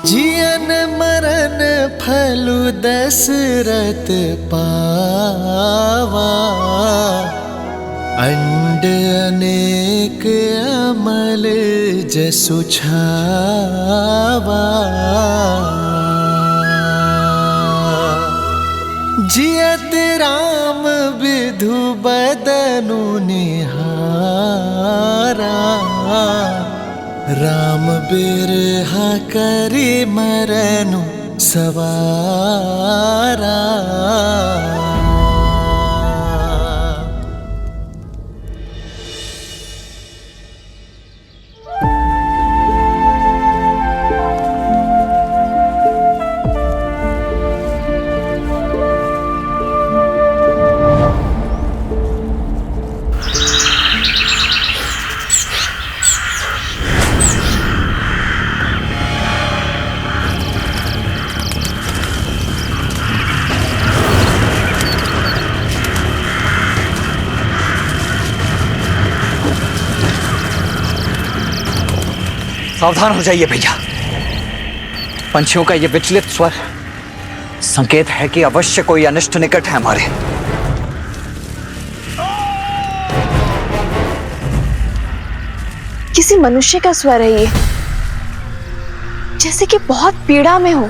जियन मरन फलु दशरथ पावा, अंड अनेक अमल जसु छावा। जियत राम विधु बदनु निहारा, राम बिरहा करि मरनु सवारा। सावधान हो जाइए भैया, पंछियों का ये विचलित स्वर संकेत है कि अवश्य कोई अनिष्ट निकट है हमारे। किसी मनुष्य का स्वर है ये, जैसे कि बहुत पीड़ा में हो।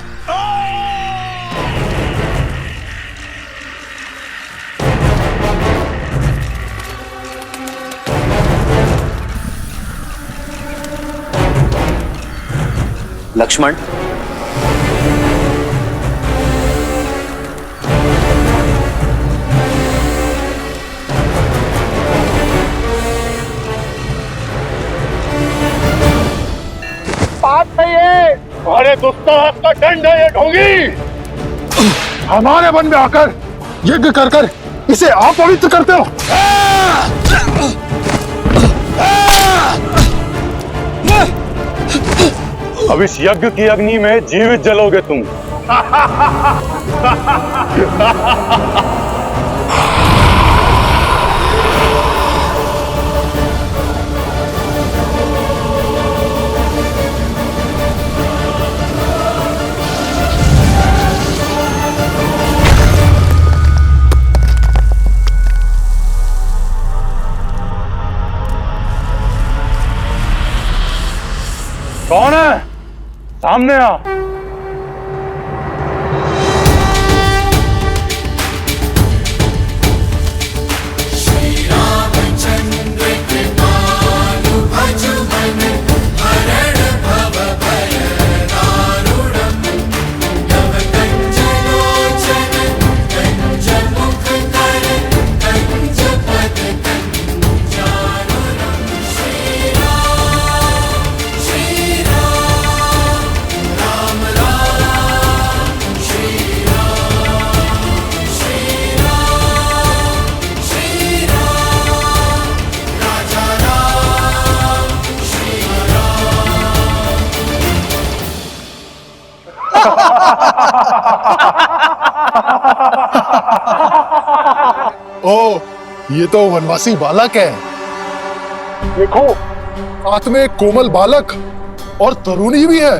लक्ष्मण, बात नहीं है, तुम्हारे दुस्साहस का दंड है ये ढोंगी। हमारे वन में आकर यज्ञ कर कर इसे अपवित्र करते हो। अब इस यज्ञ की अग्नि में जीवित जलोगे तुम। कौन है? सामने आ। ओ, ये तो वनवासी बालक है। देखो, साथ में एक कोमल बालक और तरुणी भी है।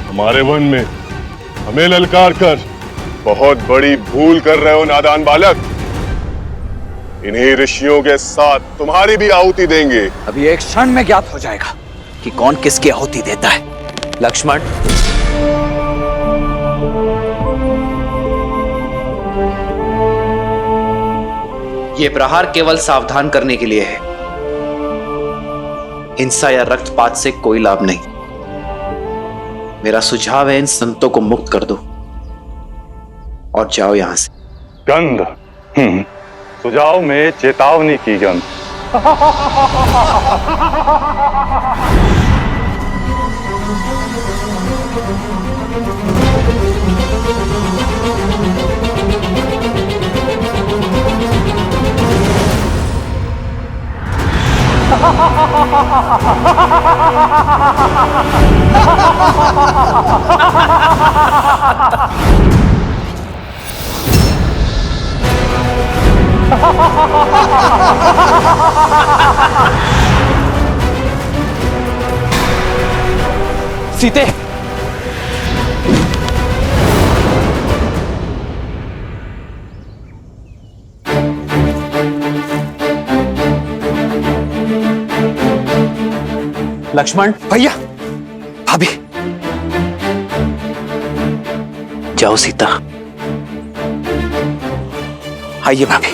हमारे वन में हमें ललकार कर बहुत बड़ी भूल कर रहे हो नादान बालक। इन्हीं ऋषियों के साथ तुम्हारी भी आहुति देंगे। अभी एक क्षण में ज्ञात हो जाएगा कि कौन किसकी आहुति देता है। लक्ष्मण, ये प्रहार केवल सावधान करने के लिए है, हिंसा या रक्तपात से कोई लाभ नहीं। मेरा सुझाव है इन संतों को मुक्त कर दो और जाओ यहां से। गंध, सुझाव में चेतावनी की गंध। सीते, लक्ष्मण, भैया, भाभी, जाओ सीता। आइए भाभी।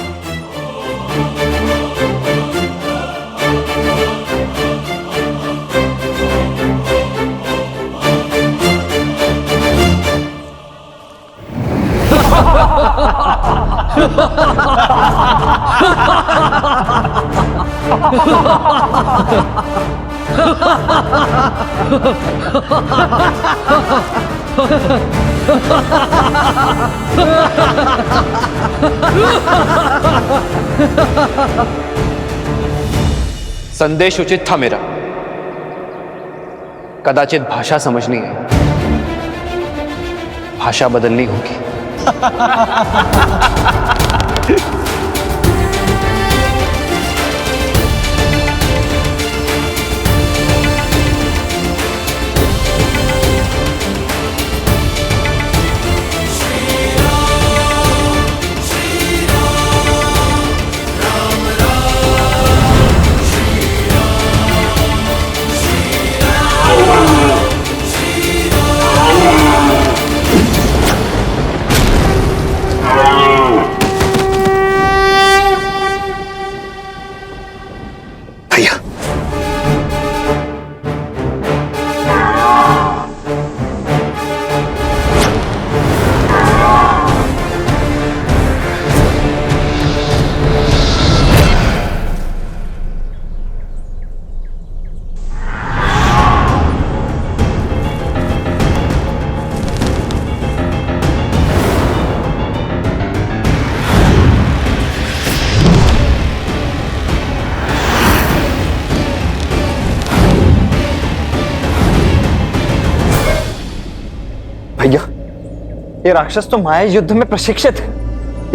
संदेश उचित था मेरा। कदाचित भाषा समझनी है, भाषा बदलनी होगी। भैया, भैया, ये राक्षस तो माया युद्ध में प्रशिक्षित है।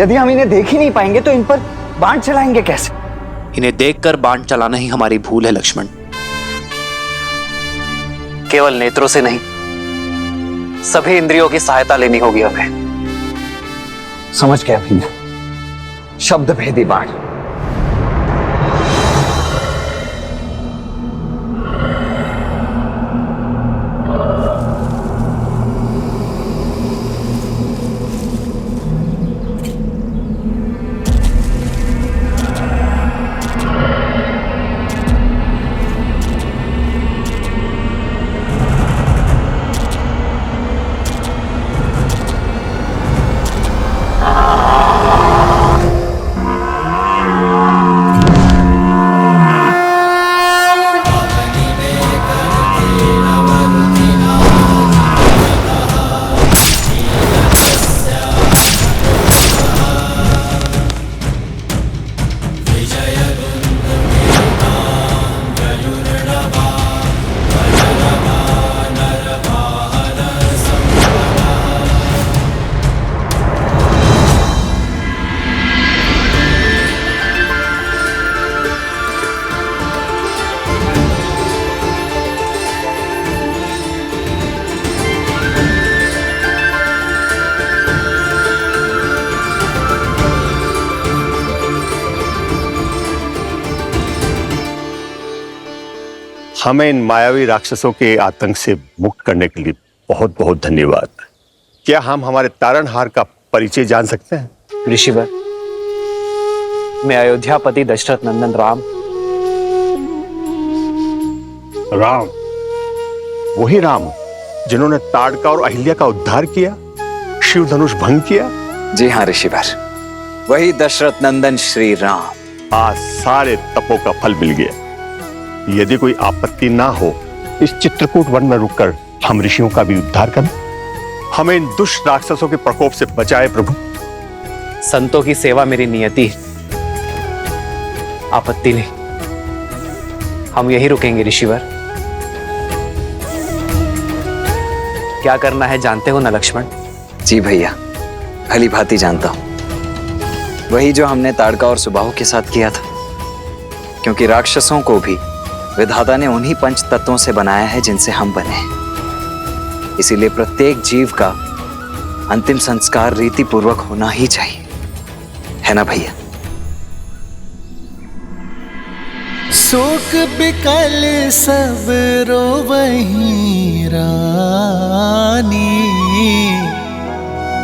यदि हम इन्हें देख ही नहीं पाएंगे तो इन पर बाण चलाएंगे कैसे? इन्हें देखकर बाण चलाना ही हमारी भूल है लक्ष्मण। केवल नेत्रों से नहीं, सभी इंद्रियों की सहायता लेनी होगी हमें। समझ गया भैया, शब्द भेदी बाण। हमें इन मायावी राक्षसों के आतंक से मुक्त करने के लिए बहुत बहुत धन्यवाद। क्या हम हमारे तारणहार का परिचय जान सकते हैं? ऋषिवर, मैं अयोध्यापति दशरथ नंदन राम। राम, वही राम जिन्होंने ताड़का और अहिल्या का उद्धार किया, शिव धनुष भंग किया? जी हाँ ऋषिवर, वही दशरथ नंदन श्री राम। आज सारे तपों का फल मिल गया। यदि कोई आपत्ति ना हो, इस चित्रकूट वन में रुककर हम ऋषियों का भी उद्धार करें। हमें इन दुष्ट राक्षसों के प्रकोप से बचाए प्रभु। संतों की सेवा मेरी नियति है, आपत्ति नहीं। हम यही रुकेंगे ऋषिवर। क्या करना है जानते हो ना लक्ष्मण? जी भैया, भली भांति जानता हूं। वही जो हमने ताड़का और सुबाहु के साथ किया था, क्योंकि राक्षसों को भी विधाता ने उन्हीं पंच तत्वों से बनाया है जिनसे हम बने हैं। इसीलिए प्रत्येक जीव का अंतिम संस्कार रीति पूर्वक होना ही चाहिए, है ना भैया? शोक बिकल सब रोवहीं रानी,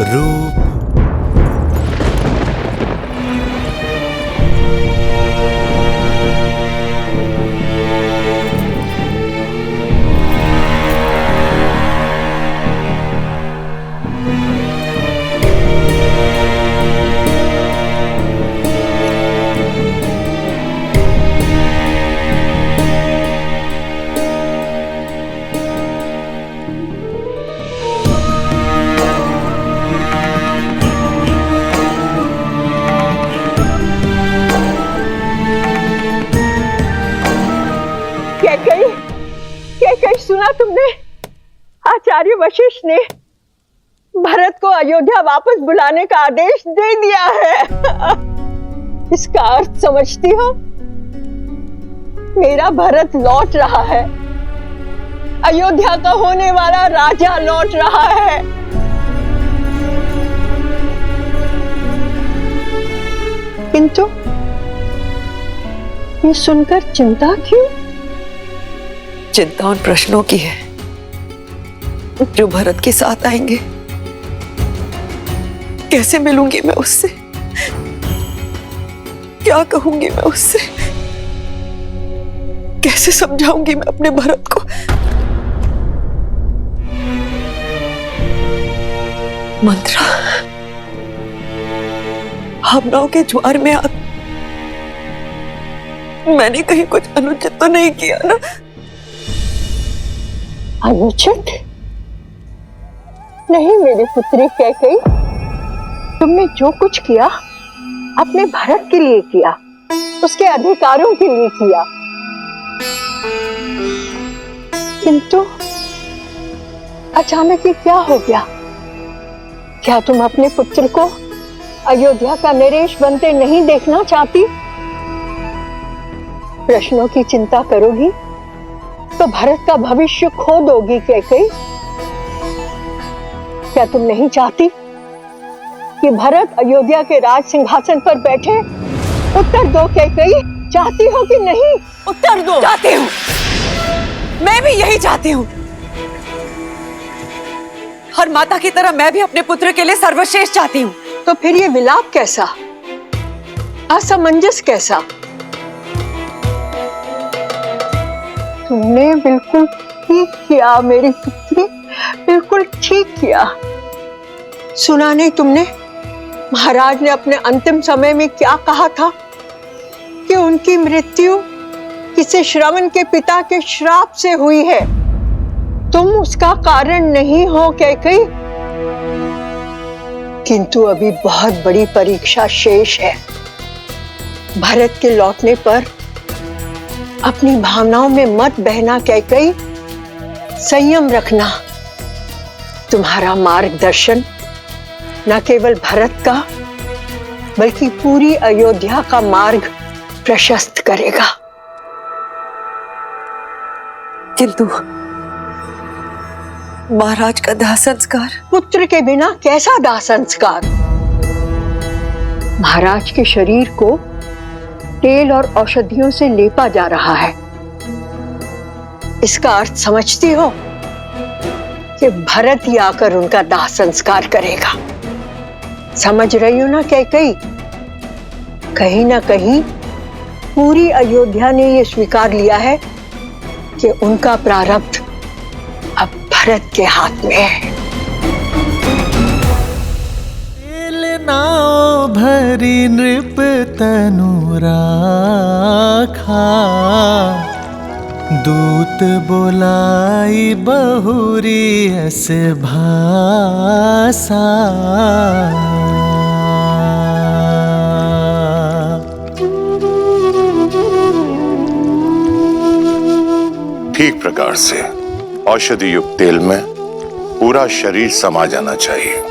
रूप कैकई सुना तुमने? आचार्य वशिष्ठ ने भरत को अयोध्या वापस बुलाने का आदेश दे दिया है। इसका अर्थ समझती हो? मेरा भरत लौट रहा है, अयोध्या का होने वाला राजा लौट रहा है। किंतु ये सुनकर चिंता क्यों? चिंता उन प्रश्नों की है जो भरत के साथ आएंगे। कैसे मिलूंगी मैं उससे? क्या कहूंगी मैं उससे? कैसे समझाऊंगी मैं अपने भरत को? मंत्रा, भावनाओं के ज्वार में मैंने कहीं कुछ अनुचित तो नहीं किया ना? अनुचित नहीं मेरी पुत्री कैकेयी, तुमने जो कुछ किया अपने भरत के लिए किया, उसके अधिकारों के लिए किया। किंतु अचानक ये क्या हो गया? क्या तुम अपने पुत्र को अयोध्या का नरेश बनते नहीं देखना चाहती? प्रश्नों की चिंता करोगी तो भरत का भविष्य खो दोगी कैकेयी। क्या तुम नहीं चाहती कि भरत अयोध्या के राज सिंहासन पर बैठे? उत्तर दो कैकेयी, चाहती हो कि नहीं? उत्तर दो। चाहती हूँ, मैं भी यही चाहती हूँ। हर माता की तरह मैं भी अपने पुत्र के लिए सर्वश्रेष्ठ चाहती हूँ। तो फिर ये विलाप कैसा, असमंजस कैसा? तुमने बिल्कुल ठीक किया मेरी पुत्री, बिल्कुल ठीक किया। सुना नहीं तुमने महाराज ने अपने अंतिम समय में क्या कहा था कि उनकी मृत्यु किसी श्रवण के पिता के श्राप से हुई है। तुम उसका कारण नहीं हो कैकेयी, किंतु अभी बहुत बड़ी परीक्षा शेष है। भरत के लौटने पर अपनी भावनाओं में मत बहना कैकेयी, संयम रखना। तुम्हारा मार्गदर्शन न केवल भरत का बल्कि पूरी अयोध्या का मार्ग प्रशस्त करेगा। किंतु महाराज का दाह संस्कार? पुत्र के बिना कैसा दाह संस्कार? महाराज के शरीर को तेल और औषधियों से लेपा जा रहा है। इसका अर्थ समझती हो कि भरत ही आकर उनका दाह संस्कार करेगा। समझ रही हो ना कैकेयी? कहीं ना कहीं पूरी अयोध्या ने यह स्वीकार लिया है कि उनका प्रारब्ध अब भरत के हाथ में है। नाव भरी नृप तनु राखा, दूत बोलाई बहुरी अस भाषा। ठीक प्रकार से औषधि युक्त तेल में पूरा शरीर समा जाना चाहिए।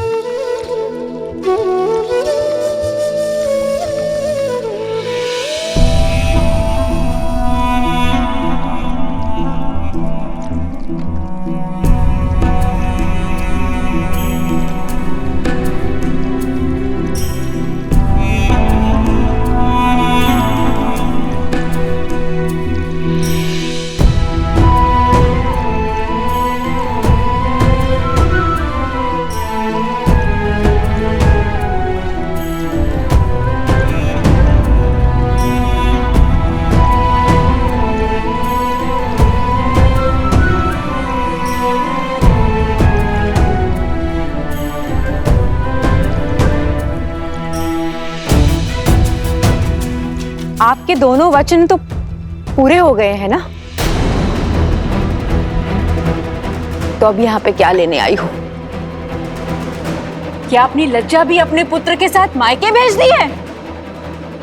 आपके दोनों वचन तो पूरे हो गए हैं ना? तो अब यहाँ पे क्या लेने आई हो? क्या अपनी लज्जा भी अपने पुत्र के साथ मायके भेज दी है?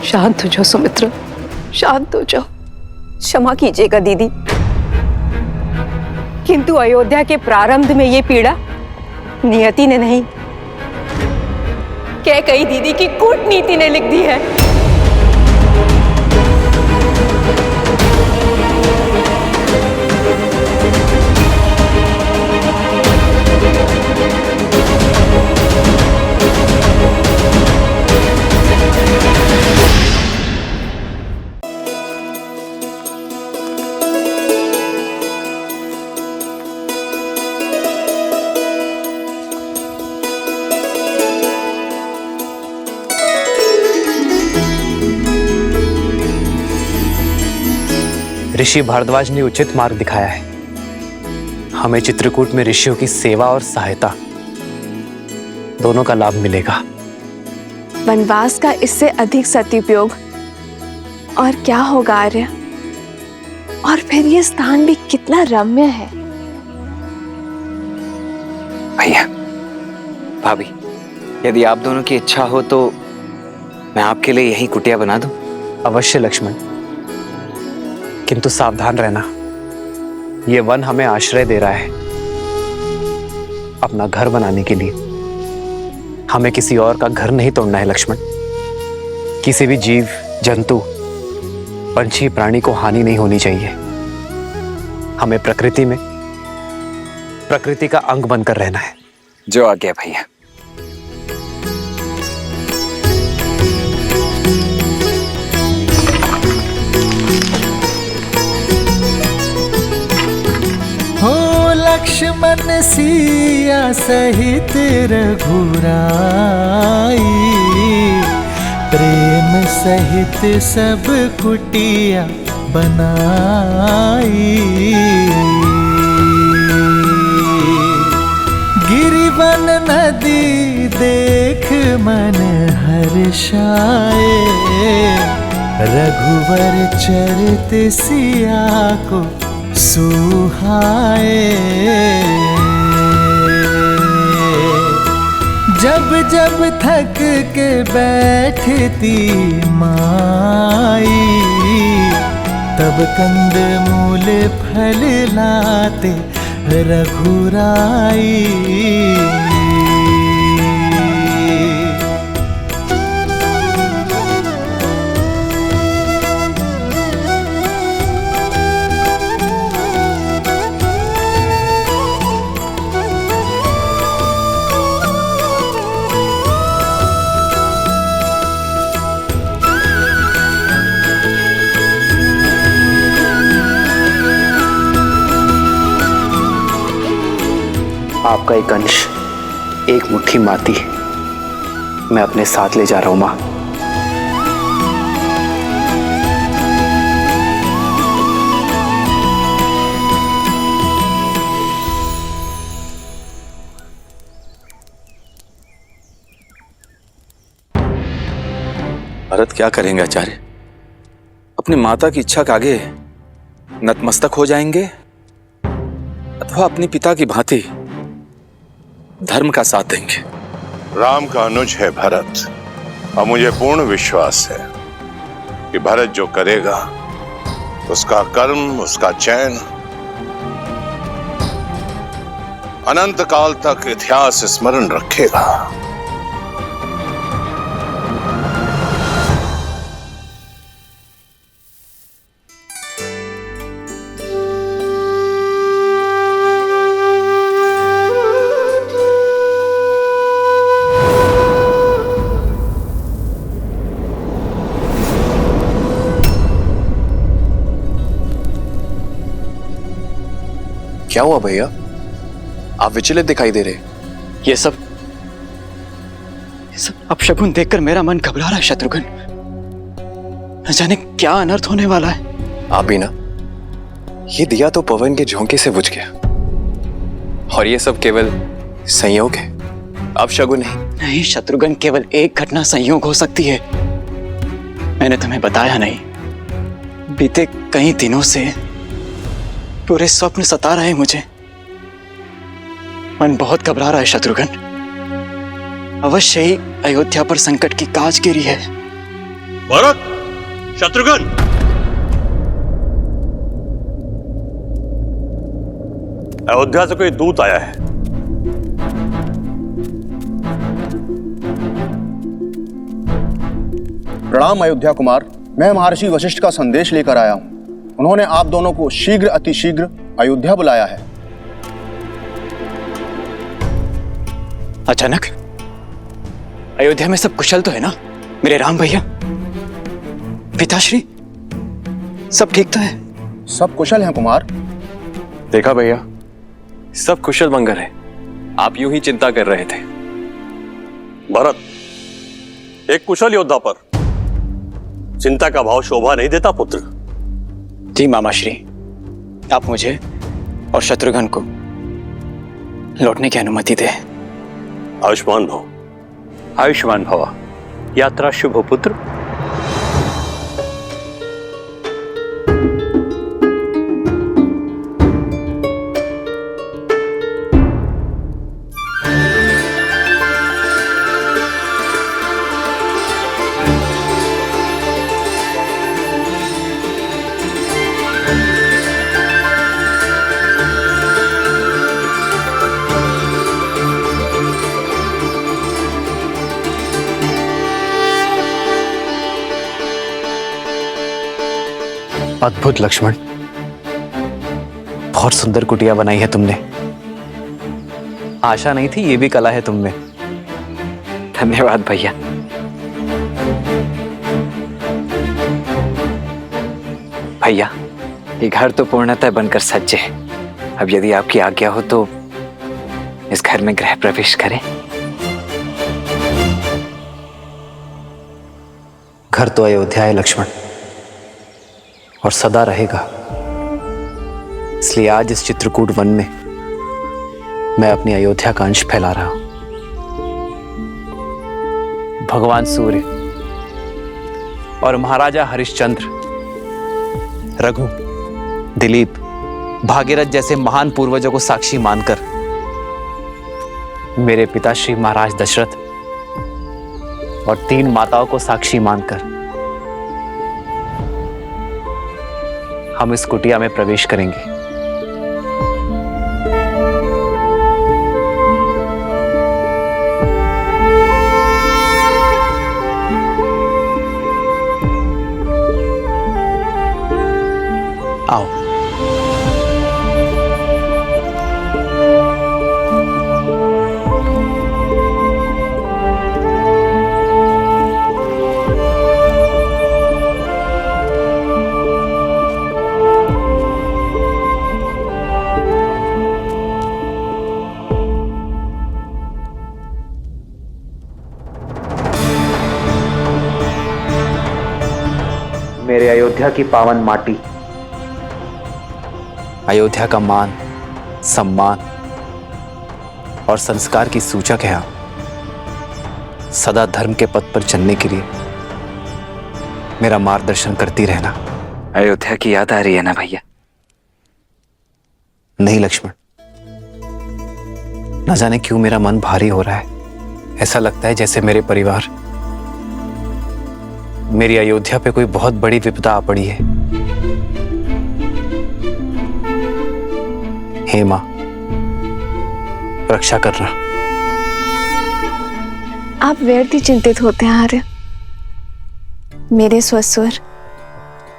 शांत हो जाओ सुमित्रा, शांत हो जाओ। क्षमा कीजिएगा दीदी, किंतु अयोध्या के प्रारंभ में ये पीड़ा नियति ने नहीं, कैकेयी दीदी की कूटनीति ने लिख दी है। ऋषि भारद्वाज ने उचित मार्ग दिखाया है। हमें चित्रकूट में ऋषियों की सेवा और सहायता दोनों का लाभ मिलेगा। वनवास का इससे अधिक सदुपयोग और क्या होगा आर्य? और फिर ये स्थान भी कितना रम्य है। भैया, भाभी, यदि आप दोनों की इच्छा हो तो मैं आपके लिए यही कुटिया बना दूं। अवश्य लक्ष्मण, किंतु सावधान रहना। ये वन हमें आश्रय दे रहा है अपना घर बनाने के लिए। हमें किसी और का घर नहीं तोड़ना है लक्ष्मण। किसी भी जीव, जंतु, पंछी, प्राणी को हानि नहीं होनी चाहिए। हमें प्रकृति में प्रकृति का अंग बनकर रहना है। जो आ गया भैया। हो लक्ष्मण सिया सहित रघुराई, प्रेम सहित सब कुटिया बनाई। गिरिवन नदी देख मन हर्षाए, रघुवर चरित सिया को सुहाए। जब जब थक के बैठती माई, तब कंद मूल फल लाते रघुराई। आपका एक अंश, एक मुट्ठी माटी मैं अपने साथ ले जा रहा हूं मां। भरत क्या करेंगे आचार्य? अपनी माता की इच्छा के आगे नतमस्तक हो जाएंगे अथवा अपने पिता की भांति धर्म का साथ देंगे। राम का अनुज है भरत, और मुझे पूर्ण विश्वास है कि भरत जो करेगा उसका कर्म, उसका चयन अनंत काल तक इतिहास स्मरण रखेगा। क्या हुआ भैया? आप विचलित दिखाई दे रहे। ये सब अपशकुन देखकर मेरा मन घबरा रहा है शत्रुघ्न। न जाने क्या अनर्थ होने वाला है। आप भी ना, ये दिया तो पवन के झोंके से बुझ गया, और ये सब केवल संयोग है, अपशकुन नहीं। नहीं शत्रुघ्न, केवल एक घटना संयोग हो सकती है। मैंने तुम्हें बताया नहीं, बीते कई दिनों से पूरे स्वप्न सता रहे मुझे। मन बहुत घबरा रहा है शत्रुघ्न। अवश्य ही अयोध्या पर संकट की काज गिरी है। भरत, शत्रुघ्न, अयोध्या से कोई दूत आया है। प्रणाम अयोध्या कुमार, मैं महर्षि वशिष्ठ का संदेश लेकर आया हूं। उन्होंने आप दोनों को शीघ्र अतिशीघ्र अयोध्या बुलाया है। अचानक अयोध्या में सब कुशल तो है ना मेरे राम भैया? पिताश्री सब ठीक तो है? सब कुशल हैं कुमार। देखा भैया, सब कुशल मंगल है। आप यूं ही चिंता कर रहे थे। भरत, एक कुशल योद्धा पर चिंता का भाव शोभा नहीं देता पुत्र। जी मामाश्री, आप मुझे और शत्रुघ्न को लौटने की अनुमति दें। आयुष्मान भव। आयुष्मान भव। यात्रा शुभ हो पुत्र। अद्भुत लक्ष्मण, बहुत सुंदर कुटिया बनाई है तुमने। आशा नहीं थी ये भी कला है तुमने। धन्यवाद भैया। भैया, ये घर तो पूर्णतः बनकर सज्ज है। अब यदि आपकी आज्ञा हो तो इस घर में गृह प्रवेश करें। घर तो अयोध्या है लक्ष्मण, और सदा रहेगा। इसलिए आज इस चित्रकूट वन में मैं अपनी अयोध्या का अंश फैला रहा हूं। भगवान सूर्य और महाराजा हरिश्चंद्र, रघु, दिलीप, भागीरथ जैसे महान पूर्वजों को साक्षी मानकर, मेरे पिताश्री महाराज दशरथ और 3 माताओं को साक्षी मानकर हम इस कुटिया में प्रवेश करेंगे। आओ। मेरे अयोध्या की पावन माटी, अयोध्या का मान, सम्मान और संस्कार की सूचक है आप। सदा धर्म के पथ पर चलने के लिए मेरा मार्गदर्शन करती रहना। अयोध्या की याद आ रही है ना भैया? नहीं लक्ष्मण, न जाने क्यों मेरा मन भारी हो रहा है। ऐसा लगता है जैसे मेरे परिवार, मेरी अयोध्या पे कोई बहुत बड़ी विपदा आ पड़ी है। हे मां, रक्षा करना। आप व्यर्थ ही चिंतित होते हैं आर्य। मेरे ससुर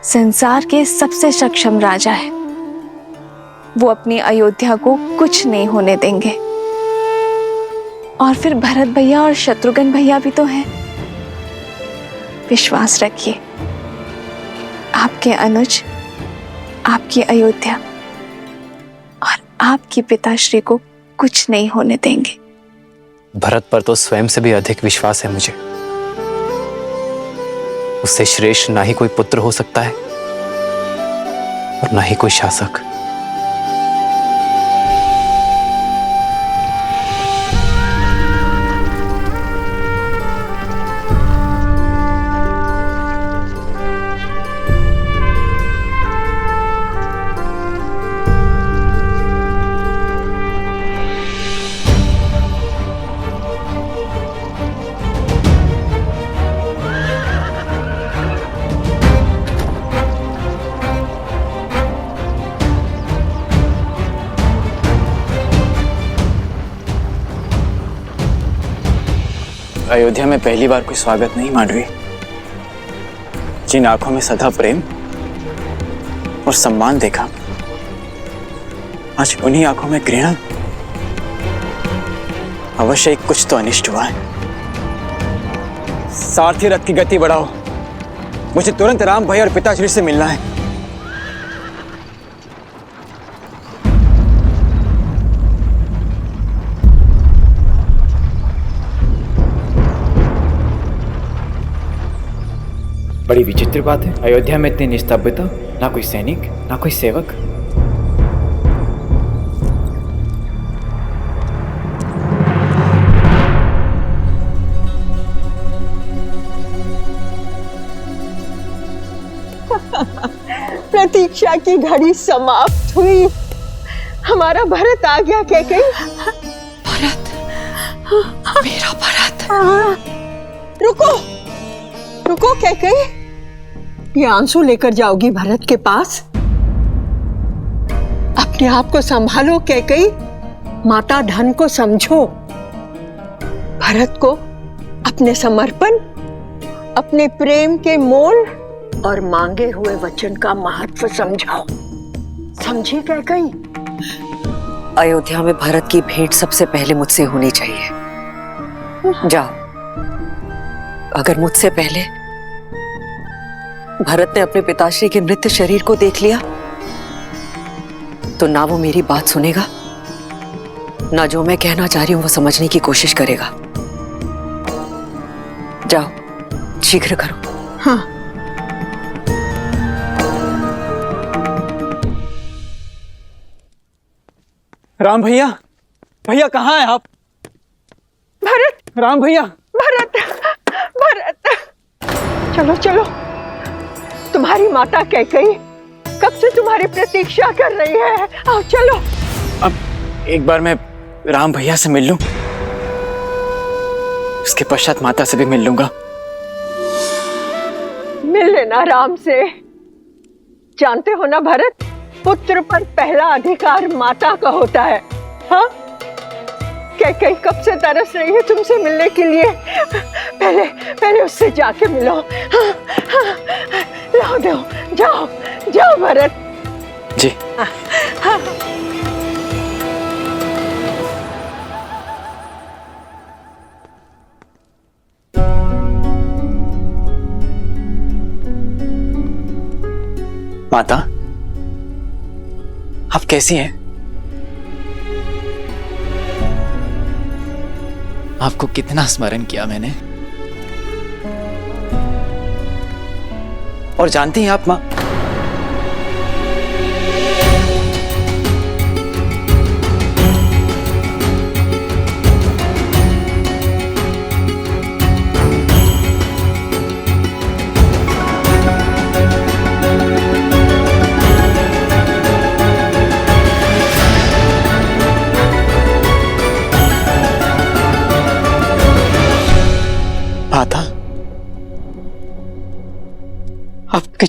संसार के सबसे सक्षम राजा है। वो अपनी अयोध्या को कुछ नहीं होने देंगे। और फिर भरत भैया और शत्रुघ्न भैया भी तो हैं। विश्वास रखिए, आपके अनुज आपकी अयोध्या और आपकी पिताश्री को कुछ नहीं होने देंगे। भरत पर तो स्वयं से भी अधिक विश्वास है मुझे। उससे श्रेष्ठ ना ही कोई पुत्र हो सकता है और ना ही कोई शासक। अयोध्या में पहली बार कोई स्वागत नहीं, मांडवी। जिन आंखों में सदा प्रेम और सम्मान देखा, आज उन्हीं आंखों में घृणा। अवश्य कुछ तो अनिष्ट हुआ है। सारथी रथ की गति बढ़ाओ, मुझे तुरंत राम भाई और पिताश्री से मिलना है। बड़ी विचित्र बात है, अयोध्या में इतनी निस्तब्धता, ना कोई सैनिक ना कोई सेवक। प्रतीक्षा की घड़ी समाप्त हुई। हमारा भरत आ गया। कैकेयी, भरत, मेरा भरत। रुको रुको कैकेयी, ये आंसू लेकर जाओगी भरत के पास? अपने आप को संभालो कैकेयी, माता धन को समझो। भरत को अपने समर्पण, अपने प्रेम के मोल और मांगे हुए वचन का महत्व समझाओ। समझी कैकेयी? अयोध्या में भरत की भेंट सबसे पहले मुझसे होनी चाहिए। जाओ, अगर मुझसे पहले भरत ने अपने पिताश्री के मृत शरीर को देख लिया तो ना वो मेरी बात सुनेगा, ना जो मैं कहना चाह रही हूं वो समझने की कोशिश करेगा। जाओ, शीघ्र करो। हाँ। राम भैया, भैया कहाँ हैं आप? भरत, राम भैया। भरत, भरत, चलो चलो। तुम्हारी माता कैकेयी कब से तुम्हारी प्रतीक्षा कर रही है। आओ चलो। अब एक बार मैं राम भैया से मिल लूं, उसके पश्चात माता से भी मिल लूंगा। मिल लेना राम से। जानते हो ना भरत, पुत्र पर पहला अधिकार माता का होता है। हाँ, कैकेयी कब से तरस रही है तुमसे मिलने के लिए। पहले पहले उससे जाके मिलो। हाँ, हाँ, लाओ दो, जाओ जाओ भरत जी। हाँ, हाँ। माता, आप कैसी हैं? आपको कितना स्मरण किया मैंने। और जानती हैं आप मां, माता, आपके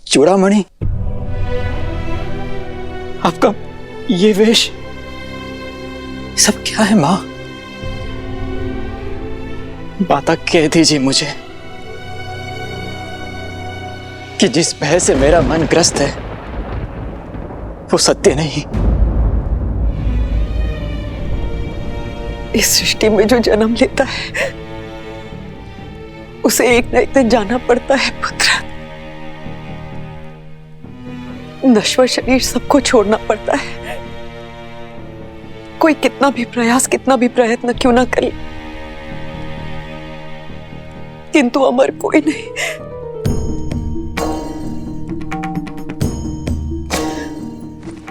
चूड़ामणि, आपका ये वेश, सब क्या है मां? माता कह दीजिए मुझे कि जिस भय से मेरा मन ग्रस्त है वो सत्य नहीं। इस सृष्टि में जो जन्म लेता है उसे एक न एक दिन जाना पड़ता है पुत्र। नश्वर शरीर सबको छोड़ना पड़ता है। कोई कितना भी प्रयास, कितना भी प्रयत्न क्यों ना करे, किंतु अमर कोई नहीं।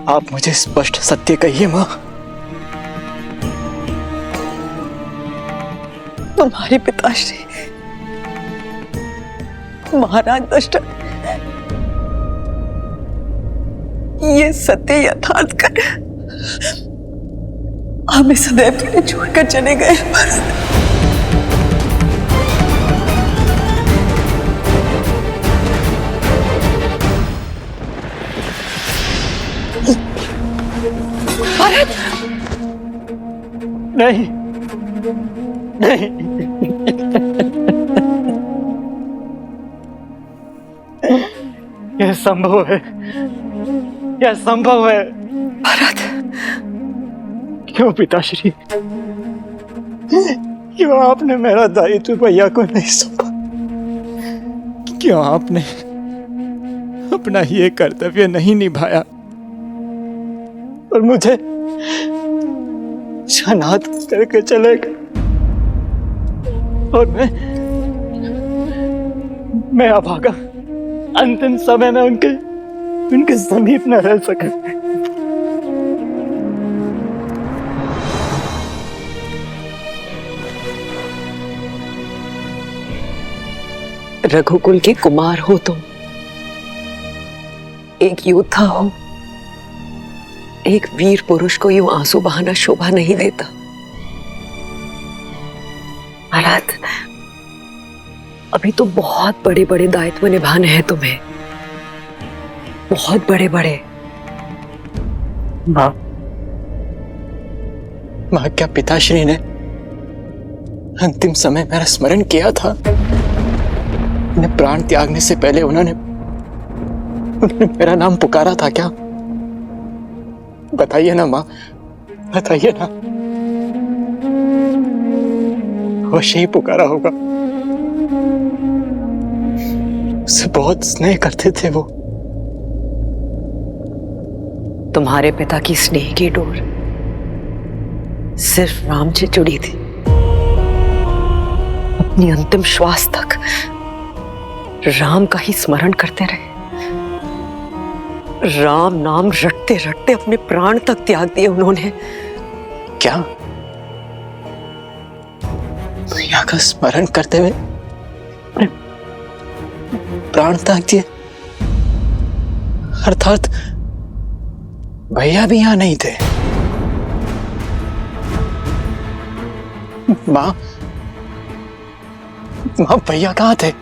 आप मुझे स्पष्ट सत्य कहिए मां। तुम्हारे पिताश्री महाराज दशरथ ये सत्य यथार्थ कर हमें सदैव के लिए छोड़कर चले गए। भरत, नहीं, नहीं। यह संभव है, यह संभव है। भरत, क्यों पिताश्री, क्यों आपने मेरा दायित्व भैया को नहीं सौंपा? क्यों आपने अपना ये कर्तव्य नहीं निभाया और मुझे अनाथ करके चले गए? और मैं अभागा अंतिम समय में उनके समीप न रह सका। रघुकुल के कुमार हो तुम, एक योद्धा हो, एक वीर पुरुष को यूं आंसू बहाना शोभा नहीं देता। भरत, अभी तो बहुत बड़े बड़े दायित्व निभाने हैं तुम्हें, बहुत बड़े बड़े। माँ, क्या पिताश्री ने अंतिम समय मेरा स्मरण किया था? उन्हें प्राण त्यागने से पहले उन्होंने मेरा नाम पुकारा था क्या? बताइए ना माँ, बताइए ना। अवश्य ही पुकारा होगा। उससे बहुत स्नेह करते थे वो। तुम्हारे पिता की स्नेह की डोर सिर्फ राम से जुड़ी थी। अपनी अंतिम श्वास तक राम का ही स्मरण करते रहे। राम नाम रटते रटते अपने प्राण तक त्याग दिए उन्होंने। क्या भैया का स्मरण करते हुए प्राण त्याग दिए? अर्थात भैया भी यहां नहीं थे। माँ, भैया कहाँ थे?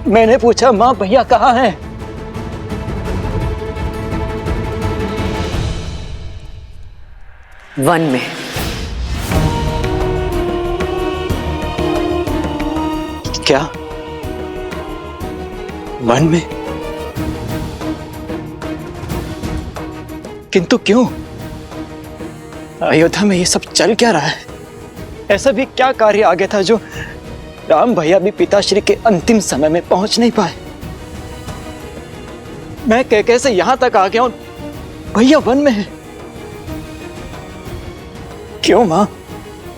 मैंने पूछा, माँ भैया कहाँ हैं? वन में। क्या वन में? किंतु क्यों? अयोध्या में ये सब चल क्या रहा है? ऐसा भी क्या कार्य आ गया था जो राम भैया भी पिताश्री के अंतिम समय में पहुंच नहीं पाए? मैं कैसे यहां तक आ गया हूं, भैया वन में है। क्यों मां?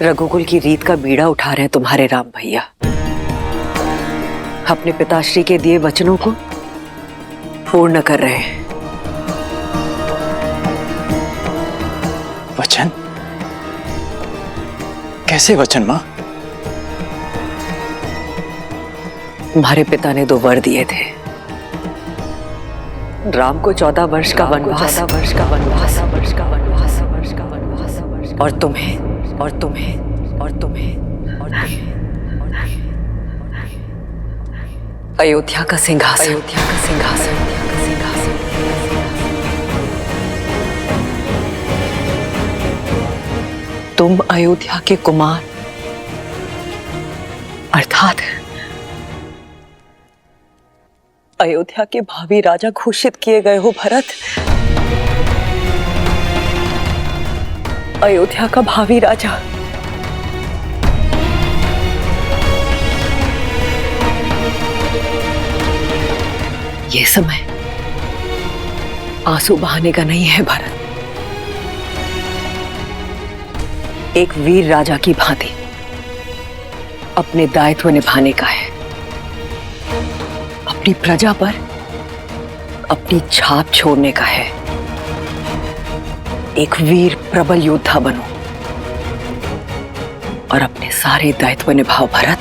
रघुकुल की रीत का बीड़ा उठा रहे हैं तुम्हारे राम भैया। अपने पिताश्री के दिए वचनों को पूर्ण कर रहे हैं। वचन? कैसे वचन मां? तुम्हारे पिता ने 2 वर दिए थे। राम को 14 वर्ष का वनवास, और तुम्हें अयोध्या का सिंहासन। तुम अयोध्या के कुमार अर्थात अयोध्या के भावी राजा घोषित किए गए हो भरत। अयोध्या का भावी राजा। ये समय आंसू बहाने का नहीं है भरत। एक वीर राजा की भांति अपने दायित्व निभाने का है। अपनी प्रजा पर अपनी छाप छोड़ने का है। एक वीर प्रबल योद्धा बनो और अपने सारे दायित्व निभाओ भरत।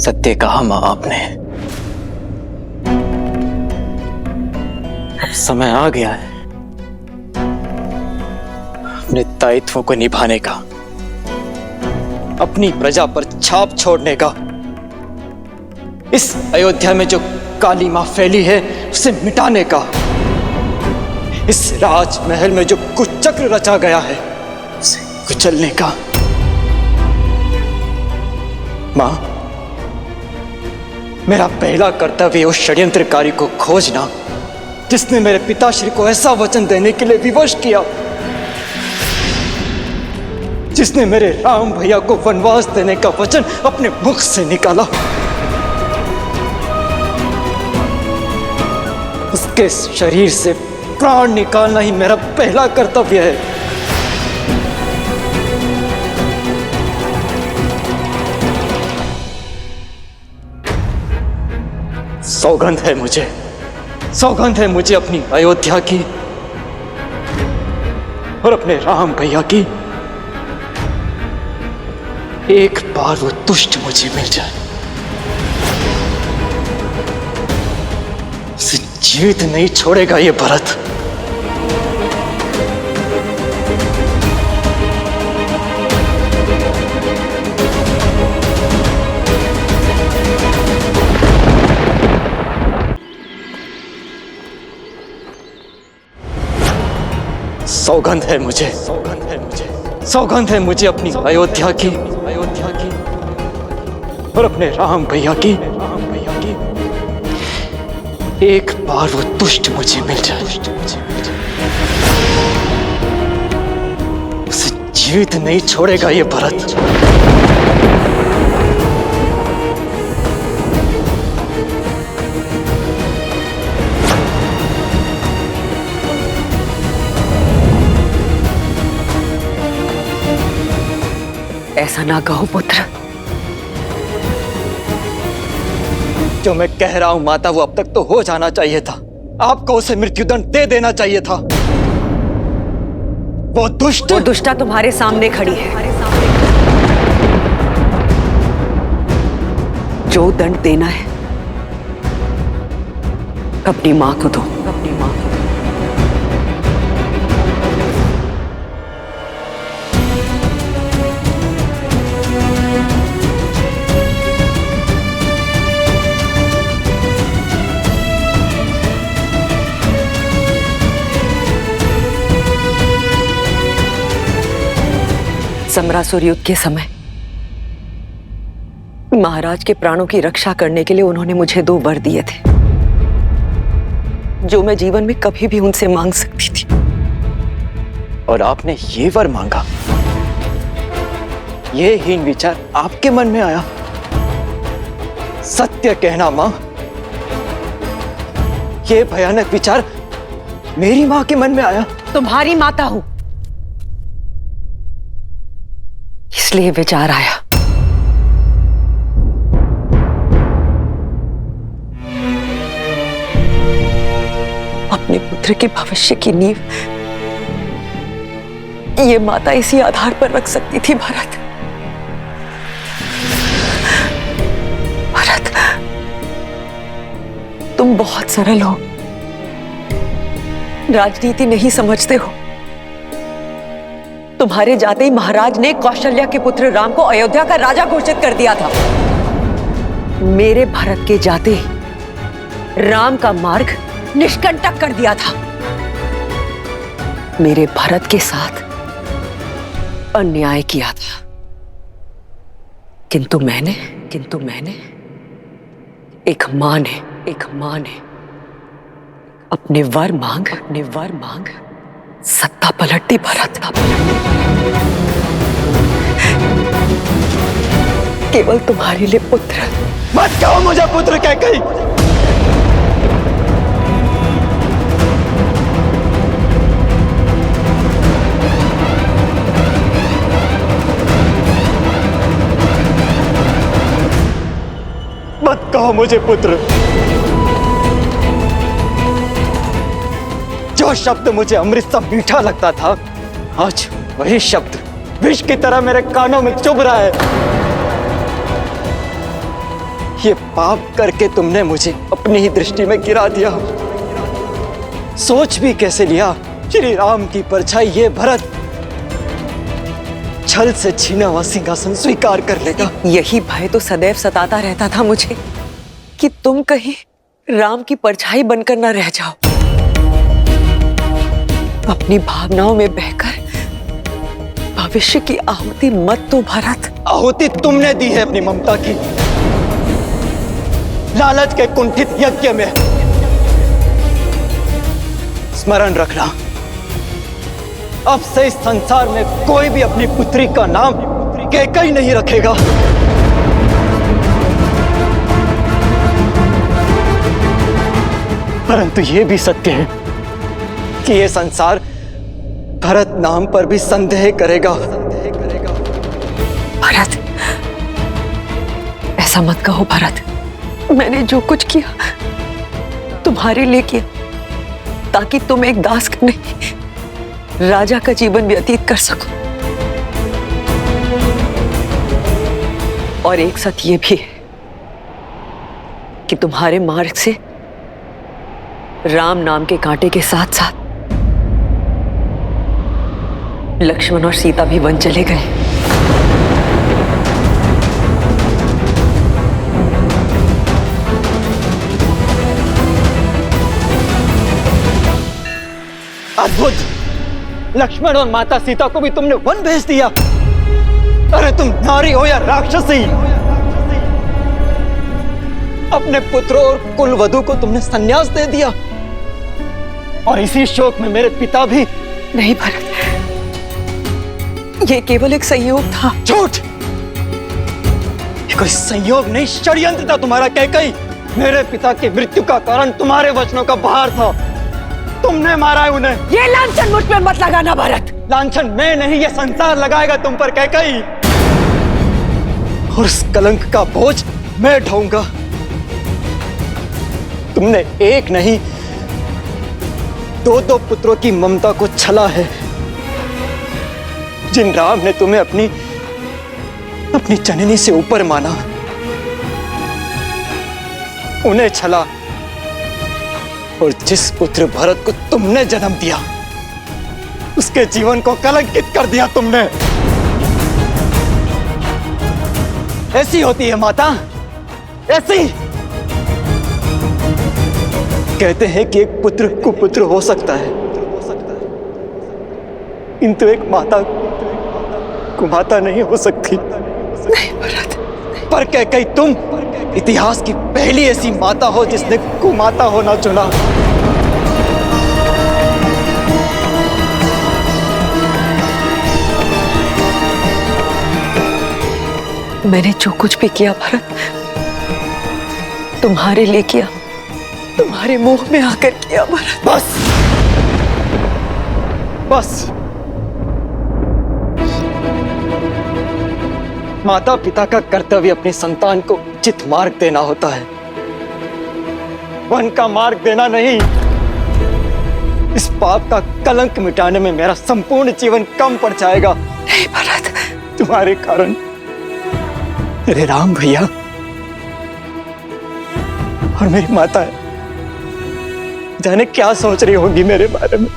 सत्य कहा मां आपने। अब समय आ गया है अपने दायित्वों को निभाने का, अपनी प्रजा पर छाप छोड़ने का। इस अयोध्या में जो काली मां फैली है उसे मिटाने का। इस राजमहल में जो कुचक्र रचा गया है उसे कुचलने का। मां, मेरा पहला कर्तव्य उस षड्यंत्रकारी को खोजना जिसने मेरे पिताश्री को ऐसा वचन देने के लिए विवश किया, जिसने मेरे राम भैया को वनवास देने का वचन अपने मुख से निकाला। उसके शरीर से प्राण निकालना ही मेरा पहला कर्तव्य है। सौगंध है मुझे अपनी अयोध्या की और अपने राम भैया की। एक बार वो दुष्ट मुझे मिल जाए, उसे जीवित नहीं छोड़ेगा ये भरत। सौगंध है मुझे अपनी अयोध्या की और अपने राम भैया की। एक बार वो दुष्ट मुझे मिल जाए, उसे जीवित नहीं छोड़ेगा ये भरत। ऐसा ना कहो पुत्र। जो मैं कह रहा हूं माता, वो अब तक तो हो जाना चाहिए था। आपको उसे मृत्युदंड दे देना चाहिए था। वो दुष्टा तुम्हारे सामने खड़ी है। जो दंड देना है अपनी मां को दो। समरासुर युद्ध के समय महाराज के प्राणों की रक्षा करने के लिए उन्होंने मुझे 2 वर दिए थे, जो मैं जीवन में कभी भी उनसे मांग सकती थी। और आपने ये वर मांगा? ये हीन विचार आपके मन में आया? सत्य कहना मां, ये भयानक विचार मेरी मां के मन में आया? तुम्हारी माता हूं, इसलिए विचार आया। अपने पुत्र के भविष्य की नींव ये माता इसी आधार पर रख सकती थी। भरत, तुम बहुत सरल हो, राजनीति नहीं समझते हो। तुम्हारे जाते ही महाराज ने कौशल्या के पुत्र राम को अयोध्या का राजा घोषित कर दिया था। मेरे भरत के जाते ही राम का मार्ग निष्कंटक कर दिया था। मेरे भरत के साथ अन्याय किया था, किंतु मैंने एक मां ने अपने वर मांग सत्ता पलट दी। भरत, केवल तुम्हारे लिए पुत्र। मत कहो मुझे पुत्र कहकर। मत कहो मुझे पुत्र। जो शब्द मुझे अमृत सा मीठा लगता था, आज वही शब्द विष की तरह मेरे कानों में चुभ रहा है। ये पाप करके तुमने मुझे अपनी ही दृष्टि में गिरा दिया। सोच भी कैसे लिया श्री राम की परछाई ये भरत छल से छीना हुआ सिंहासन स्वीकार कर लेगा। यही भय तो सदैव सताता रहता था मुझे कि तुम कहीं राम की परछाई बनकर न रह जाओ। अपनी भावनाओं में बहकर भविष्य की आहुति मत दो भरत। आहुति तुमने दी है अपनी ममता की, लालच के कुंठित यज्ञ में। स्मरण रखना, अब से इस संसार में कोई भी अपनी पुत्री का नाम कैकई नहीं रखेगा। परंतु यह भी सत्य है कि यह संसार भरत नाम पर भी संदेह करेगा। भरत, ऐसा मत कहो भरत। मैंने जो कुछ किया तुम्हारे लिए किया, ताकि तुम एक दास का नहीं, राजा का जीवन व्यतीत कर सको। और एक सत्य ये भी है कि तुम्हारे मार्ग से राम नाम के कांटे के साथ साथ लक्ष्मण और सीता भी वन चले गए। अद्भुत! लक्ष्मण और माता सीता को भी तुमने वन भेज दिया। अरे तुम नारी हो या राक्षसी, अपने पुत्रों और कुलवधु को तुमने संन्यास दे दिया। और इसी शोक में मेरे पिता भी। नहीं भरत, ये केवल एक संयोग था। झूठ! ये कोई संयोग नहीं, षड्यंत्र था तुम्हारा कैकई। मेरे पिता की मृत्यु का कारण तुम्हारे वचनों का भार था। तुमने मारा है उन्हें। ये लांछन मुझ पर मत लगाना भरत। लांछन मैं नहीं, ये संसार लगाएगा तुम पर कैकई। और उस कलंक का बोझ मैं ढोऊंगा। तुमने एक नहीं, दो पुत्रों की ममता को छला है। जिन राम ने तुम्हें अपनी जननी से ऊपर माना, उन्हें छला। और जिस पुत्र भरत को तुमने जन्म दिया, उसके जीवन को कलंकित कर दिया तुमने। ऐसी होती है माता, ऐसी। कहते हैं कि एक पुत्र कुपुत्र हो सकता है, किंतु एक माता कुमाता नहीं हो सकती। नहीं भरत। पर कैकई तुम इतिहास की पहली ऐसी माता हो जिसने कुमाता होना चुना। मैंने जो कुछ भी किया भरत, तुम्हारे लिए किया, तुम्हारे मुंह में आकर किया भरत। बस बस। माता पिता का कर्तव्य अपनी संतान को उचित मार्ग देना होता है, वन का मार्ग देना नहीं। इस पाप का कलंक मिटाने में मेरा संपूर्ण जीवन कम पड़ जाएगा। नहीं भरत। तुम्हारे कारण मेरे राम भैया और मेरी माता जाने क्या सोच रही होगी मेरे बारे में।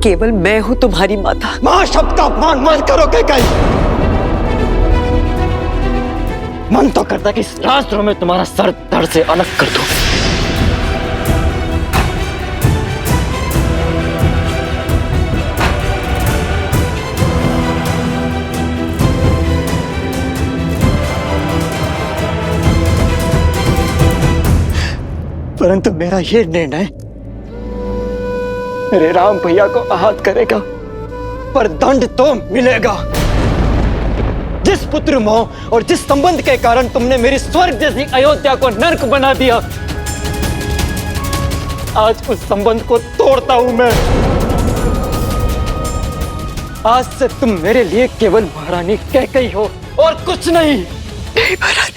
केवल मैं हूं तुम्हारी माता। मां शब्द का अपमान मत करो कैकई। मन तो करता कि इस रास्त्रों में तुम्हारा सर धड़ से अलग कर दूं। परंतु मेरा यह निर्णय मेरे राम भैया को आहत करेगा, पर दंड तो मिलेगा। जिस पुत्र मोह और जिस संबंध के कारण तुमने मेरी स्वर्ग जैसी अयोध्या को नर्क बना दिया, आज उस संबंध को तोड़ता हूं मैं। आज से तुम मेरे लिए केवल महारानी कैकई हो और कुछ नहीं। नहीं भरत,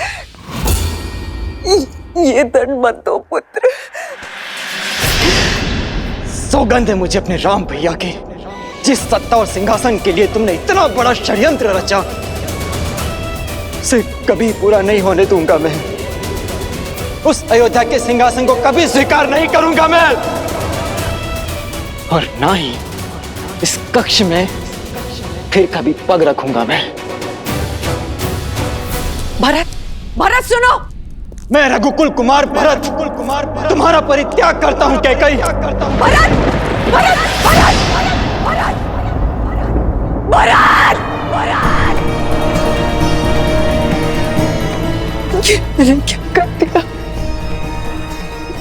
ये दंड मत दो पुत्र। सौगंध है मुझे अपने राम भैया की। जिस सत्ता और सिंहासन के लिए तुमने इतना बड़ा षड्यंत्र रचा, उसे कभी पूरा नहीं होने दूंगा मैं। उस अयोध्या के सिंहासन को कभी स्वीकार नहीं करूंगा मैं, और ना ही इस कक्ष में फिर कभी पग रखूंगा मैं। भरत, भरत सुनो, मैं रघुकुल कुमार भरत तुम्हारा परित्याग करता हूं कैकई। ये मैंने क्या कर दिया?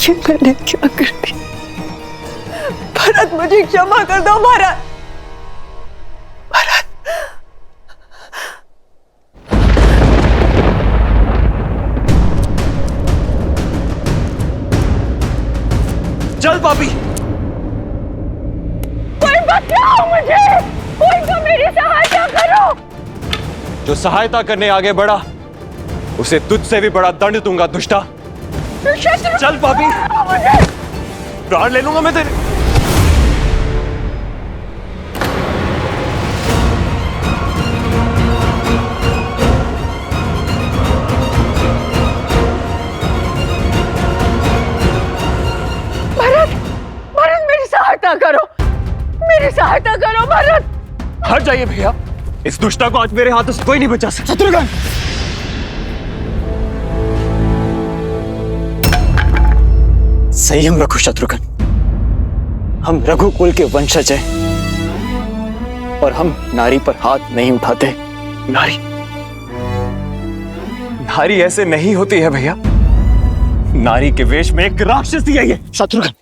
ये मैंने क्या कर दिया? भरत, मुझे क्षमा कर दो भरत। चल पापी, कोई बचाओ मुझे, कोई तो मेरी सहायता करो। जो सहायता करने आगे बढ़ा उसे तुझसे भी बड़ा दंड दूंगा दुष्टा। चल पापी, प्राण ले लूंगा मैं तेरे। मेरी सहायता करो भरत। हट जाइए भैया, इस दुष्टा को आज मेरे हाथों से कोई नहीं बचा सकता। शत्रुघ्न, संयम रखो शत्रुघ्न। हम रघुकुल के वंशज हैं और हम नारी पर हाथ नहीं उठाते। नारी ऐसे नहीं होती है भैया। नारी के वेश में एक राक्षसी है ये। शत्रुघ्न,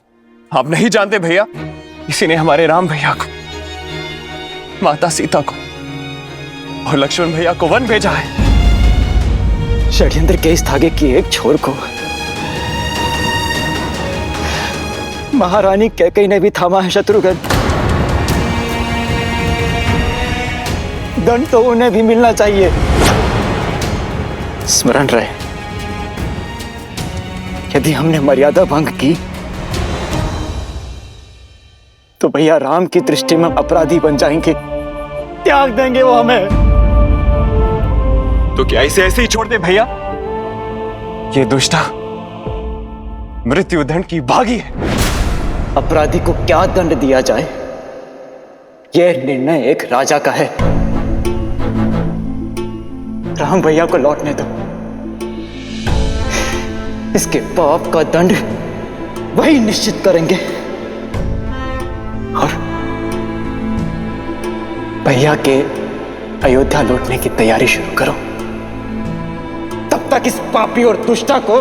आप नहीं जानते भैया, इसी ने हमारे राम भैया को, माता सीता को और लक्ष्मण भैया को वन भेजा है। षड्यंत्र के इस धागे की एक छोर को महारानी कैकेयी ने भी थामा है शत्रुघ्न। दंड तो उन्हें भी मिलना चाहिए। स्मरण रहे, यदि हमने मर्यादा भंग की तो भैया राम की दृष्टि में अपराधी बन जाएंगे, त्याग देंगे वो हमें। तो क्या इसे ऐसे ही छोड़ दे भैया? ये दुष्टा मृत्युदंड की भागी है। अपराधी को क्या दंड दिया जाए, यह निर्णय एक राजा का है। राम भैया को लौटने दो। इसके पाप का दंड वही निश्चित करेंगे। और भैया के अयोध्या लौटने की तैयारी शुरू करो। तब तक इस पापी और दुष्टा को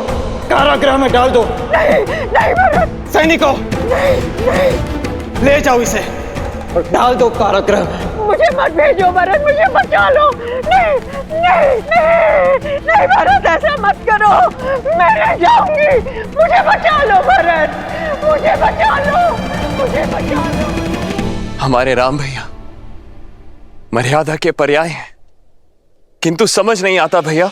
कारागृह में डाल दो। नहीं, नहीं भरत। सैनिकों, नहीं, ले जाओ इसे और डाल दो कारागृह में। मुझे मत भेजो भरत, मुझे बचा लो। नहीं, नहीं, नहीं, नहीं भरत, ऐसा मत करो। मैं रह जाऊंगी। मुझे बचा लो भरत, मुझे बचा लो, मुझे बचा लो। हमारे राम भैया मर्यादा के पर्याय हैं, किंतु समझ नहीं आता भैया,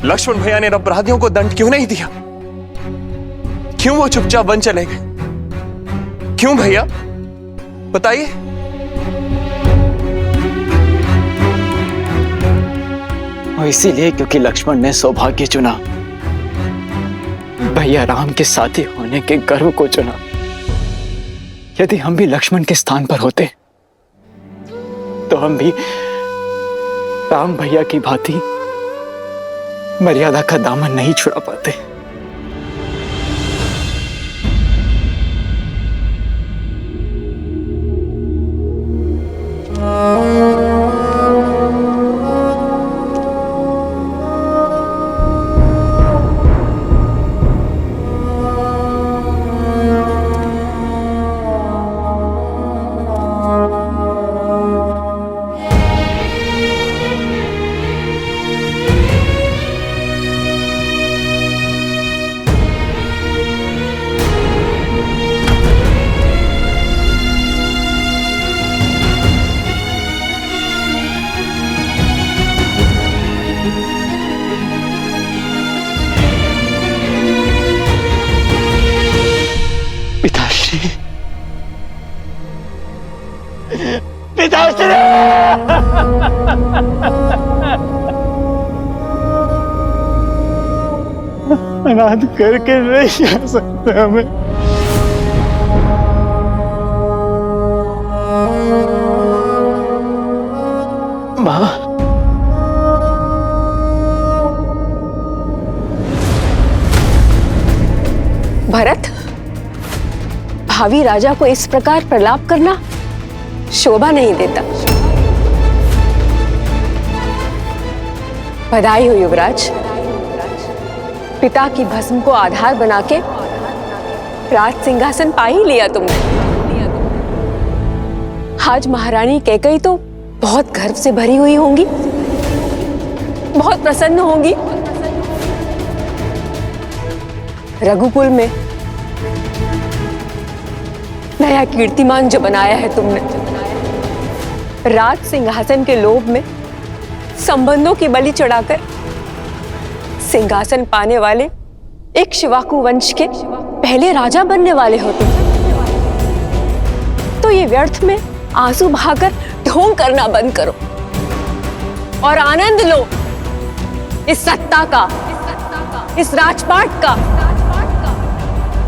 लक्ष्मण भैया ने अपराधियों को दंड क्यों नहीं दिया? क्यों वो चुपचाप वन चले गए? क्यों भैया, बताइए। और इसीलिए क्योंकि लक्ष्मण ने सौभाग्य चुना, भैया राम के साथी होने के गर्व को चुना। यदि हम भी लक्ष्मण के स्थान पर होते तो हम भी राम भैया की भांति मर्यादा का दामन नहीं छुड़ा पाते। अनाथ करके नहीं जा सकते हमें। माँ, भरत, भावी राजा को इस प्रकार प्रलाप करना शोभा नहीं देता। बधाई हो युवराज, पिता की भस्म को आधार बना के राज सिंहासन पा ही लिया तुमने। आज महारानी कैकेयी तो बहुत गर्व से भरी हुई होंगी, बहुत प्रसन्न होंगी। रघुकुल में नया कीर्तिमान जो बनाया है तुमने, राज सिंहासन के लोभ में संबंधों की बलि चढ़ाकर सिंहासन पाने वाले एक शिवाकु वंश के पहले राजा बनने वाले हो तुम। तो ये व्यर्थ में आंसू बहाकर ढोंग करना बंद करो और आनंद लो इस सत्ता का, इस राजपाट का,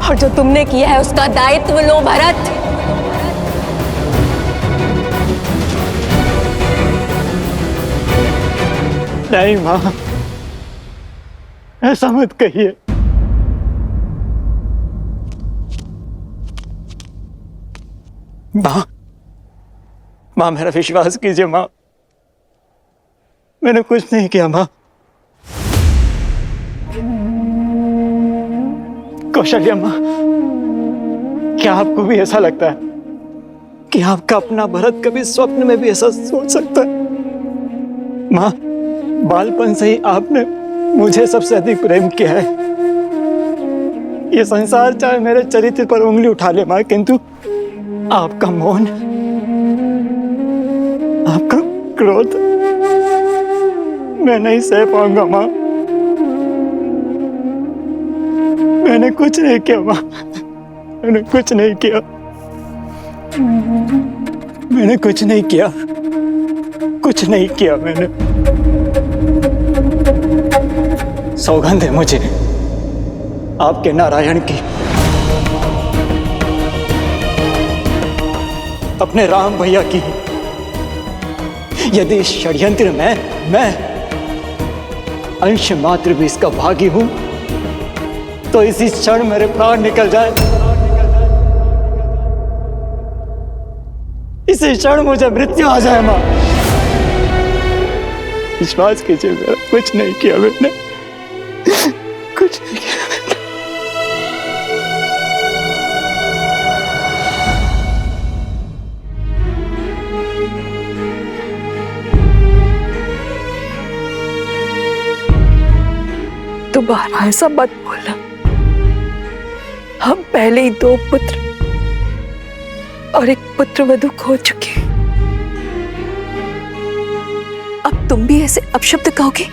और जो तुमने किया है उसका दायित्व लो भरत। नहीं मां, ऐसा मत कहिए। मां मेरा विश्वास कीजिए मां, मैंने कुछ नहीं किया मां। कौशल्या मां, क्या आपको भी ऐसा लगता है कि आपका अपना भरत कभी स्वप्न में भी ऐसा सोच सकता है? मां, बालपन से ही आपने मुझे सबसे अधिक प्रेम किया है। ये संसार चाहे मेरे चरित्र पर उंगली उठा ले मां, किंतु आपका मौन, आपका क्रोध मैं नहीं सह पाऊंगा मां। मैंने कुछ नहीं किया मां, मैंने कुछ नहीं किया, मैंने कुछ नहीं किया, कुछ नहीं किया मैंने। सौगंध है मुझे आपके नारायण की, अपने राम भैया की। यदि इस षड्यंत्र में मैं अंश मात्र भी इसका भागी हूं तो इसी क्षण मेरे प्राण निकल जाए, इसी क्षण मुझे मृत्यु आ जाए मां। विश्वास कीजिए, मेरा कुछ नहीं किया मैंने, कुछ नहीं किया मैंने। दोबारा ऐसा मत बोलना। हम पहले ही 2 पुत्र और एक पुत्र वधू खो चुके हैं। अब तुम भी ऐसे अपशब्द कहोगे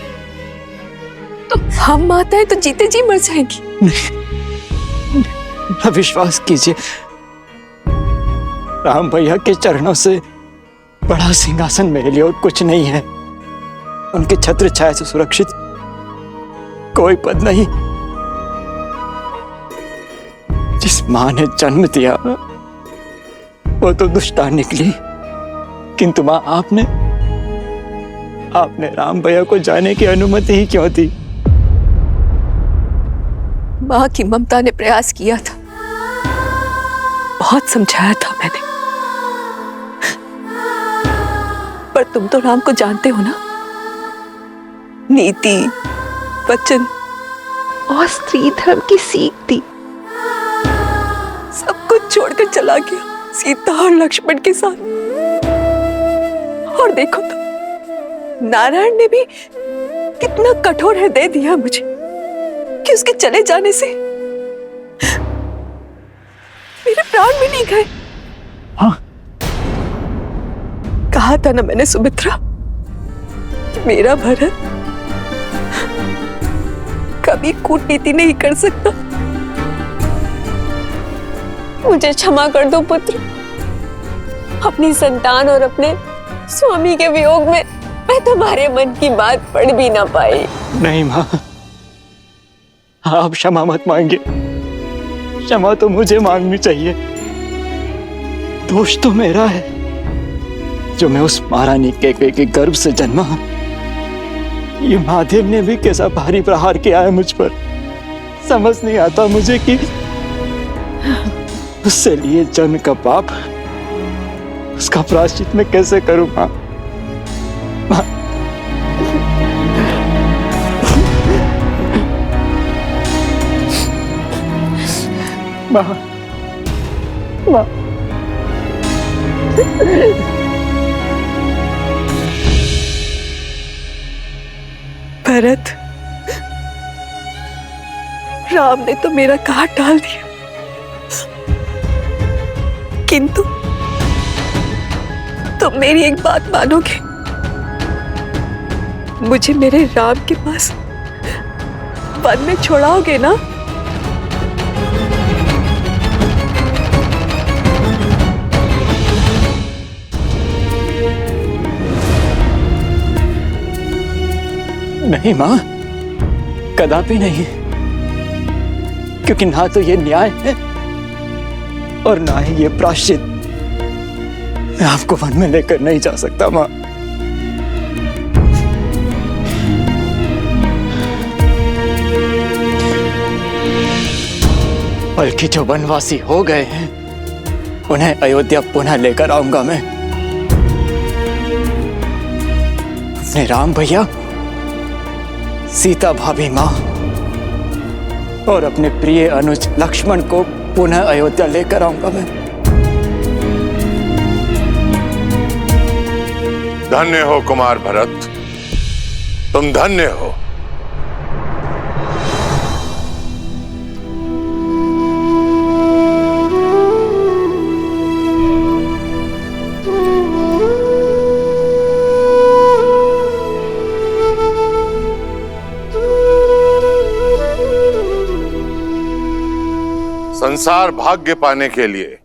तो हम माताएं तो जीते जी मर जाएंगी। नहीं, विश्वास कीजिए, राम भैया के चरणों से बड़ा सिंहासन मेरे लिए और कुछ नहीं है। उनके छत्र छाया से सुरक्षित कोई पद नहीं। जिस मां ने जन्म दिया वो तो दुष्टा निकली, किंतु मां आपने राम भैया को जाने की अनुमति ही क्यों दी? मां की ममता ने प्रयास किया था, बहुत समझाया था मैंने, पर तुम तो राम को जानते हो ना। नीति, वचन और स्त्री धर्म की सीख दी, सब कुछ छोड़कर चला गया सीता और लक्ष्मण के साथ। और देखो तो नारायण ने भी कितना कठोर हृदय दिया मुझे कि उसके चले जाने से मेरे प्राण भी नहीं गए। हाँ? कहा था ना मैंने सुमित्रा, मेरा भरत कभी कूटनीति नहीं कर सकता। मुझे क्षमा कर दो पुत्र, अपनी संतान और अपने स्वामी के वियोग में मैं तुम्हारे मन की बात पढ़ भी ना पाई। नहीं मां, आप क्षमा मत मांगिए, क्षमा तो मुझे मांगनी चाहिए। दोष तो मेरा है जो मैं उस महारानी कैकेयी के गर्भ से जन्मा। ये महादेव ने भी कैसा भारी प्रहार किया है मुझ पर। समझ नहीं आता मुझे कि उससे लिए जन्म का पाप, उसका प्रायश्चित मैं कैसे करूं मां? मां, मां, मां। भरत, राम ने तो मेरा घाट डाल दिया, किंतु तुम मेरी एक बात मानोगे? मुझे मेरे राम के पास वन में छोड़ाओगे ना? नहीं मां, कदापि नहीं, क्योंकि ना तो ये न्याय है और ना ही ये प्रायश्चित। मैं आपको वन में लेकर नहीं जा सकता मां। बल्कि जो वनवासी हो गए हैं उन्हें अयोध्या पुनः लेकर आऊंगा मैं। अपने राम भैया, सीता भाभी मां और अपने प्रिय अनुज लक्ष्मण को पुनः अयोध्या लेकर आऊंगा मैं। धन्य हो कुमार भरत, तुम धन्य हो। संसार भाग्य पाने के लिए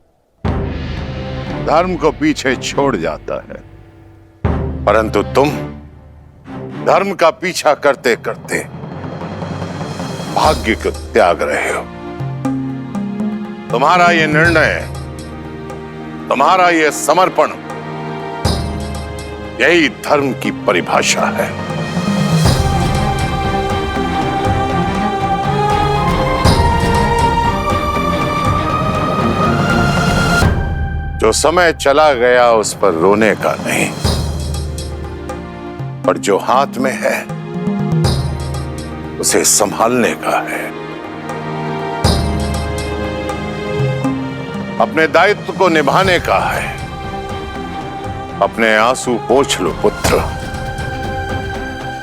धर्म को पीछे छोड़ जाता है, परंतु तुम धर्म का पीछा करते करते भाग्य को त्याग रहे हो। तुम्हारा ये निर्णय, तुम्हारा ये समर्पण, यही धर्म की परिभाषा है। जो समय चला गया उस पर रोने का नहीं, पर जो हाथ में है उसे संभालने का है। अपने दायित्व को निभाने का है। अपने आंसू पोंछ लो पुत्र,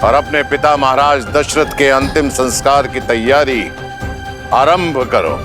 और अपने पिता महाराज दशरथ के अंतिम संस्कार की तैयारी आरंभ करो।